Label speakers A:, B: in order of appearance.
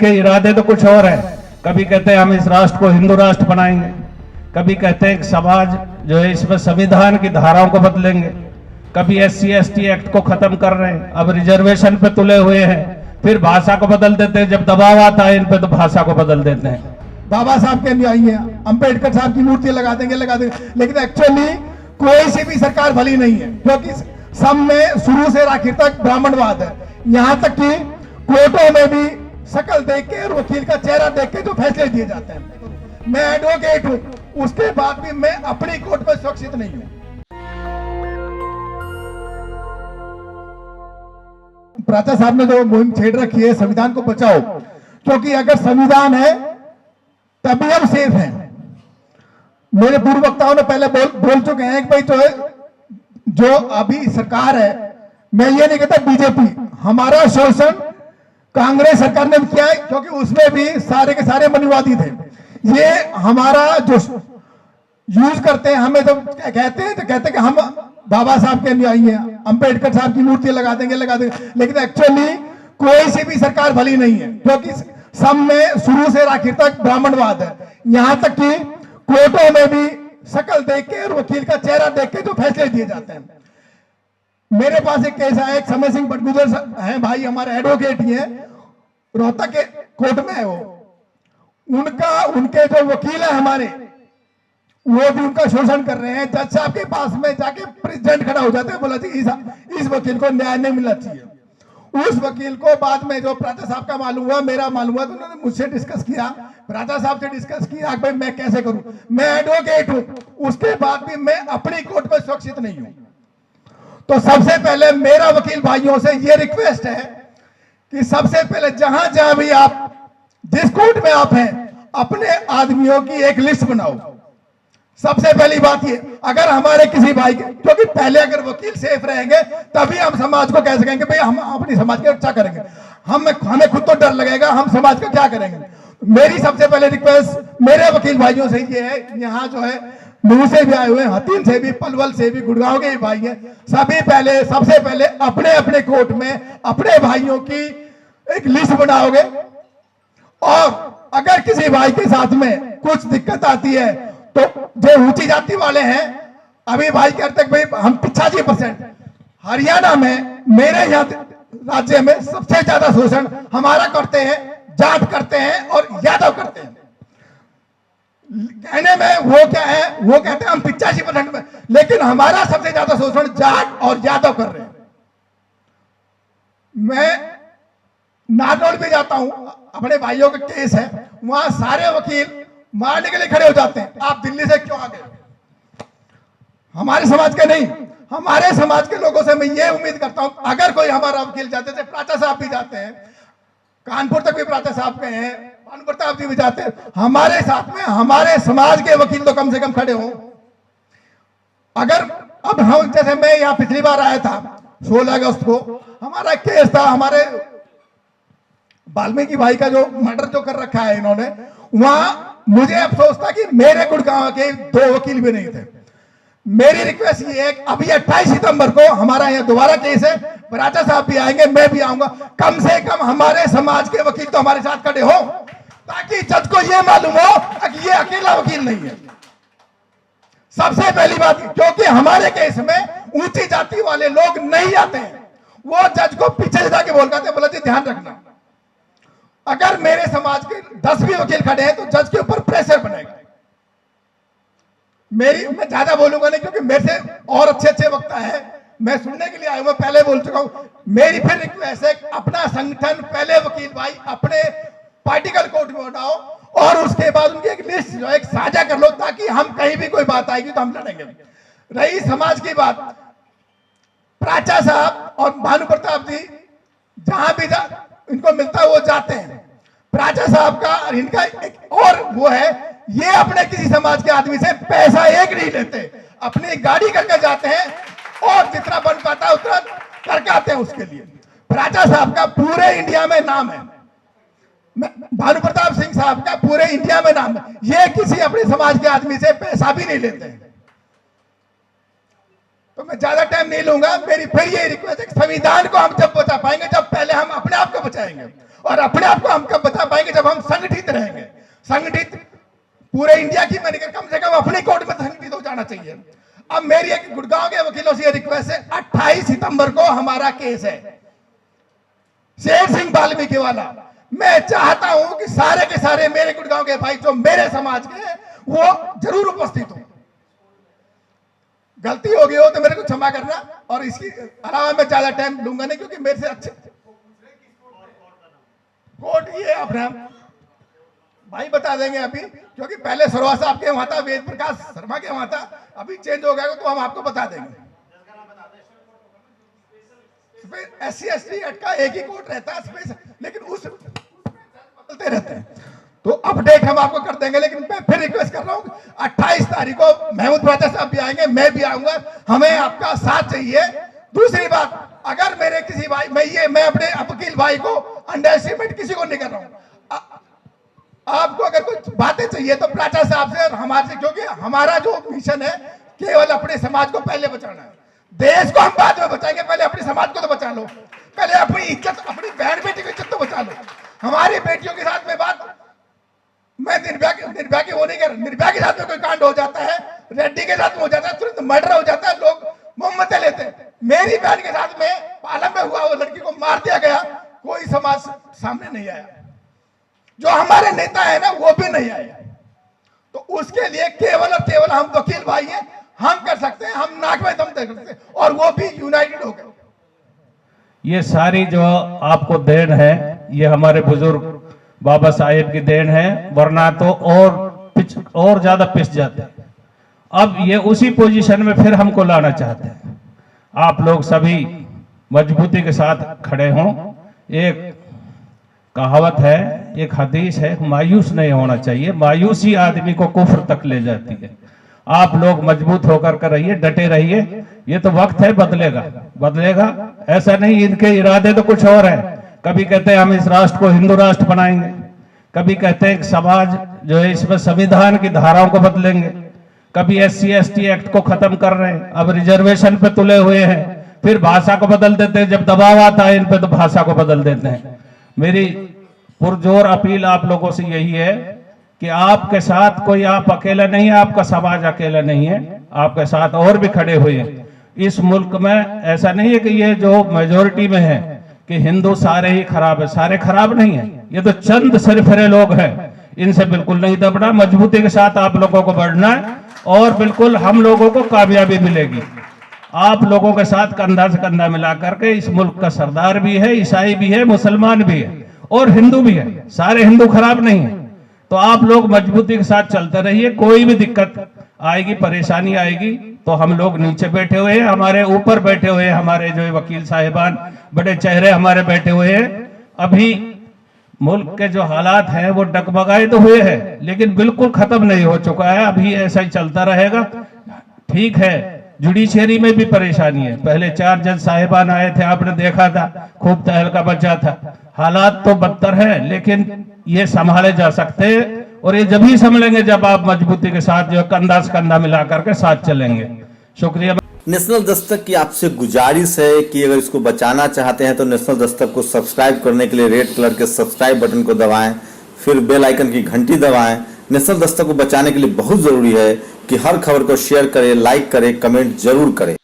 A: के इरादे तो कुछ और है। कभी कहते हैं हम इस राष्ट्र को हिंदू राष्ट्र बनाएंगे, कभी कहते हैं कि समाज जो है इसमें संविधान की धाराओं को बदलेंगे, कभी SC/ST एक्ट को खत्म कर रहे हैं, अब रिजर्वेशन पे तुले हुए हैं, फिर भाषा को बदल देते हैं, जब दबाव आता है इन पे तो भाषा को बदल देते हैं।
B: बाबा साहब के अनुयायी हैं, अंबेडकर साहब की मूर्ति लगा देंगे, लेकिन एक्चुअली कोई सी भी सरकार भली नहीं है, क्योंकि सब में शुरू से आखिर तक ब्राह्मणवाद है। यहाँ तक कि कोर्टों में भी शक्ल देख के और वकील का चेहरा देख के जो फैसले दिए जाते हैं। मैं एडवोकेट हूं, उसके बाद भी मैं अपनी कोर्ट में सुरक्षित नहीं हूं। प्राचा साहब ने जो मुहिम छेड़ रखी है संविधान को बचाओ, क्योंकि अगर संविधान है तभी हम सेफ हैं। मेरे पूर्व वक्ताओं ने पहले बोल चुके हैं कि भाई जो अभी सरकार है, मैं ये नहीं कहता बीजेपी, हमारा शोषण कांग्रेस सरकार ने किया है, क्योंकि उसमें भी सारे के सारे मनुवादी थे। ये हमारा जो यूज करते हैं, हमें तो कहते हैं कि हम बाबा साहब के अनुयायी हैं, अंबेडकर साहब की मूर्ति लगा देंगे, लेकिन एक्चुअली कोई सी भी सरकार भली नहीं है, क्योंकि सब में शुरू से आखिर तक ब्राह्मणवाद है। यहाँ तक कि कोर्टों में भी शक्ल देख के और वकील का चेहरा देख के जो फैसले दिए जाते हैं। मेरे पास एक केस है, एक समय सिंह बटगुजर है भाई, हमारे एडवोकेट ही है, रोहतक के कोर्ट में है वो। उनके जो वकील है हमारे, वो भी उनका शोषण कर रहे हैं। जज साहब के पास में जाके प्रेसिडेंट खड़ा हो जाते हैं, बोला जी इस वकील को न्याय नहीं मिलना चाहिए। उस वकील को बाद में जो प्राचा साहब का मालूम हुआ, मेरा मालूम हुआ, तो उन्होंने मुझसे डिस्कस किया, प्राचा साहब से डिस्कस किया भाई मैं कैसे करूं, मैं एडवोकेट हूं, उसके बाद भी मैं अपनी कोर्ट में सुरक्षित नहीं हूं। तो सबसे पहले मेरा वकील भाइयों से यह रिक्वेस्ट है कि सबसे पहले जहां जहां भी आप जिस कोर्ट में आप हैं, अपने आदमियों की एक लिस्ट बनाओ। सबसे पहली बात ये, अगर हमारे किसी भाई के, क्योंकि पहले अगर वकील सेफ रहेंगे तभी हम समाज को कह सकेंगे भाई हम अपनी समाज की रक्षा करेंगे। हमें खुद तो डर लगेगा, हम समाज का क्या करेंगे। मेरी सबसे पहले रिक्वेस्ट मेरे वकील भाइयों से ये है, यहाँ जो है मुंह से भी आए हुए हैं, हतीन से भी, पलवल से भी, गुड़गांव के भी भाई हैं, सबसे पहले अपने अपने कोर्ट में अपने भाइयों की एक लिस्ट बनाओगे, और अगर किसी भाई के साथ में कुछ दिक्कत आती है तो जो ऊंची जाति वाले हैं, अभी भाई कहते हैं भाई हम 85% हरियाणा में, मेरे यहाँ राज्य में सबसे ज्यादा शोषण हमारा करते हैं, जाट करते हैं और यादव करते हैं। कहने में वो क्या है, वो कहते हैं हम 85% में, लेकिन हमारा सबसे ज्यादा शोषण जाट और यादव कर रहे हैं। मैं नागौर भी जाता हूं, अपने भाइयों का केस है, वहां सारे वकील मारने के लिए खड़े हो जाते हैं, आप दिल्ली से क्यों आ गए। हमारे समाज के नहीं, हमारे समाज के लोगों से मैं ये उम्मीद करता हूं, अगर कोई हमारा वकील जाते थे, प्राचा साहब भी जाते हैं, कानपुर तक भी प्राचा साहब गए हैं, कानपुर तक भी जाते हैं, हमारे साथ में हमारे समाज के वकील तो कम से कम खड़े हों। अगर अब हम, जैसे मैं यहाँ पिछली बार आया था 16 अगस्त को, हमारा केस था, हमारे वाल्मीकि भाई का जो मर्डर जो कर रखा है इन्होंने, वहां मुझे अफसोस था कि मेरे गुड़गांव के 2 वकील भी नहीं थे। मेरी रिक्वेस्ट ये है, अभी 28 सितंबर को हमारा यहाँ दोबारा केस है, प्राचा साहब भी आएंगे, मैं भी आऊंगा, कम से कम हमारे समाज के वकील तो हमारे साथ खड़े हो, ताकि जज को यह मालूम हो कि ये अकेला वकील नहीं है। सबसे पहली बात, क्योंकि हमारे केस में ऊंची जाति वाले लोग नहीं आते हैं, वो जज को पीछे से जाके बोला जी ध्यान रखना, अगर मेरे समाज के 10 भी वकील खड़े हैं तो जज के ऊपर प्रेशर बनेगा। मैं ज्यादा बोलूंगा नहीं, क्योंकि मेरे से और अच्छे वक्ता है, मैं सुनने के लिए आया हूं, पहले बोल चुका हूं। मेरी फिर रिक्वेस्ट है, अपना संगठन पहले वकील भाई अपने पार्टिकल कोर्ट में बनाओ, और उसके बाद उनकी एक लिस्ट जो एक साझा कर लो, ताकि हम कहीं भी कोई बात आएगी तो हम लड़ेंगे। रही समाज की बात, प्राचा साहब और भानु प्रताप जी जहां भी इनको मिलता है वो जाते हैं। प्राचा साहब का इनका एक और वो है, ये अपने किसी समाज के आदमी से पैसा एक नहीं लेते, अपनी गाड़ी करके जाते हैं और जितना बन पाता है उतना करके आते हैं उसके लिए। प्राचा साहब का पूरे इंडिया में नाम है, भानु प्रताप सिंह साहब का पूरे इंडिया में नाम है, ये किसी अपने समाज के आदमी से पैसा भी नहीं लेते हैं। तो मैं ज्यादा टाइम नहीं लूंगा, मेरी फिर ये रिक्वेस्ट है, संविधान को हम जब बचा पाएंगे जब पहले हम अपने आप को बचाएंगे, और अपने आप को हम कब बचा पाएंगे जब हम संगठित रहेंगे। संगठित पूरे इंडिया की मैंने कम से कम अपनी कोर्ट में संगठित हो जाना चाहिए। अब मेरी एक गुड़गांव के वकीलों से रिक्वेस्ट है, 28 सितंबर को हमारा केस है शेर सिंह वाल्मीकि वाला। मैं चाहता हूं कि सारे के सारे मेरे गुड़गांव के भाई जो मेरे समाज के हैं वो जरूर उपस्थित हो। गलती हो गई हो तो मेरे को क्षमा करना, और इसके अलावा मैं ज्यादा टाइम लूंगा नहीं, क्योंकि मेरे से अच्छे कोर्ट ये अपने भाई बता देंगे अभी, क्योंकि पहले सरोवा साहब के वहां था, वेद प्रकाश शर्मा के वहां था, अभी चेंज हो गया तो हम आपको बता देंगे। SC/ST एक्ट का एक ही कोर्ट रहता है स्पेशल, लेकिन उस बदलते रहते हैं, तो अपडेट हम आपको कर देंगे। लेकिन मैं फिर रिक्वेस्ट कर रहा हूँ 28 तारीख को महमूद प्राचा साहब भी आएंगे, मैं भी आऊंगा, हमें आपका साथ चाहिए। दूसरी बात, अगर मेरे किसी भाई मैं अपने वकील भाई को अंडर एस्टिमेट किसी को नहीं कर रहा हूँ। आपको अगर कुछ बातें चाहिए तो प्राचा साहब से और हमारे से, क्योंकि हमारा जो मिशन है केवल अपने समाज को पहले बचाना है। देश को हम बाद में बचाएंगे, पहले अपने समाज को तो बचा लो, पहले अपनी इज्जत, अपनी बहन बेटी की इज्जत तो बचा लो। हमारी बेटियों के साथ में बात, मैं निर्भया की वो नहीं कर, निर्भया के साथ में कोई कांड हो जाता है, रेड्डी के साथ में हो जाता है, तुरंत मर्डर हो जाता है, लोग मोहम्मतें लेते हैं। मेरी बहन के साथ में पालम में हुआ, वो लड़की को मार दिया गया, कोई समाज सामने नहीं आया, जो हमारे नेता है ना वो भी नहीं आए। तो उसके लिए केवल और केवल हम वकील भाई हैं, हम कर सकते हैं, हम नाक में दम दे सकते हैं, और वो भी यूनाइटेड हो गए।
A: ये सारी जो आपको देन है, ये हमारे बुजुर्ग बाबा साहेब की देन है, वरना तो और ज्यादा पिस जाते हैं। अब ये उसी पोजीशन में फिर हमको लाना चाहते हैं। आप लोग सभी मजबूती के साथ खड़े हों। एक कहावत है, एक हदीस है, मायूस नहीं होना चाहिए, मायूसी आदमी को कुफ्र तक ले जाती है। आप लोग मजबूत होकर कर रहिए, डटे रहिए, ये तो वक्त है, बदलेगा। ऐसा नहीं, इनके इरादे तो कुछ और है। कभी कहते हैं हम इस राष्ट्र को हिंदू राष्ट्र बनाएंगे, कभी कहते हैं समाज जो है इसमें संविधान की धाराओं को बदलेंगे, कभी SC/ST एक्ट को खत्म कर रहे हैं, अब रिजर्वेशन पे तुले हुए हैं, फिर भाषा को बदल देते हैं, जब दबाव आता है इन पे तो भाषा को बदल देते हैं। मेरी पुरजोर अपील आप लोगों से यही है कि आपके साथ कोई, आप अकेला नहीं है, आपका समाज अकेला नहीं है, आपके साथ और भी खड़े हुए हैं। इस मुल्क में ऐसा नहीं है कि ये जो मेजोरिटी में है कि हिंदू सारे ही खराब है, सारे खराब नहीं है, ये तो चंद सरफरे लोग हैं, इनसे बिल्कुल नहीं दबना, मजबूती के साथ आप लोगों को बढ़ना है, और बिल्कुल हम लोगों को कामयाबी मिलेगी। आप लोगों के साथ कंधा से कंधा मिला करके, इस मुल्क का सरदार भी है, ईसाई भी है, मुसलमान भी है और हिंदू भी है, सारे हिंदू खराब नहीं है। तो आप लोग मजबूती के साथ चलते रहिए, कोई भी दिक्कत आएगी, परेशानी आएगी तो हम लोग नीचे बैठे हुए हैं, हमारे ऊपर बैठे हुए हैं, हमारे जो वकील साहिबान बड़े चेहरे हमारे बैठे हुए हैं। अभी मुल्क के जो हालात हैं वो डगमगाए तो हुए हैं, लेकिन बिल्कुल खत्म नहीं हो चुका है, अभी ऐसा ही चलता रहेगा। ठीक है, जुडिशियरी में भी परेशानी है, पहले 4 जज साहिबान आए थे, आपने देखा था, खूब तहलका बचा था। हालात तो बदतर है, लेकिन ये संभाले जा सकते हैं, और ये जब ही संभलेंगे जब आप मजबूती के साथ जो कंधा से कंधा मिला करके साथ चलेंगे। शुक्रिया।
C: नेशनल दस्तक की आपसे गुजारिश है कि अगर इसको बचाना चाहते हैं तो नेशनल दस्तक को सब्सक्राइब करने के लिए रेड कलर के सब्सक्राइब बटन को दबाएं, फिर बेल आइकन की घंटी दबाएं। नेशनल दस्तक को बचाने के लिए बहुत जरूरी है कि हर खबर को शेयर करें, लाइक करें, कमेंट जरूर करें।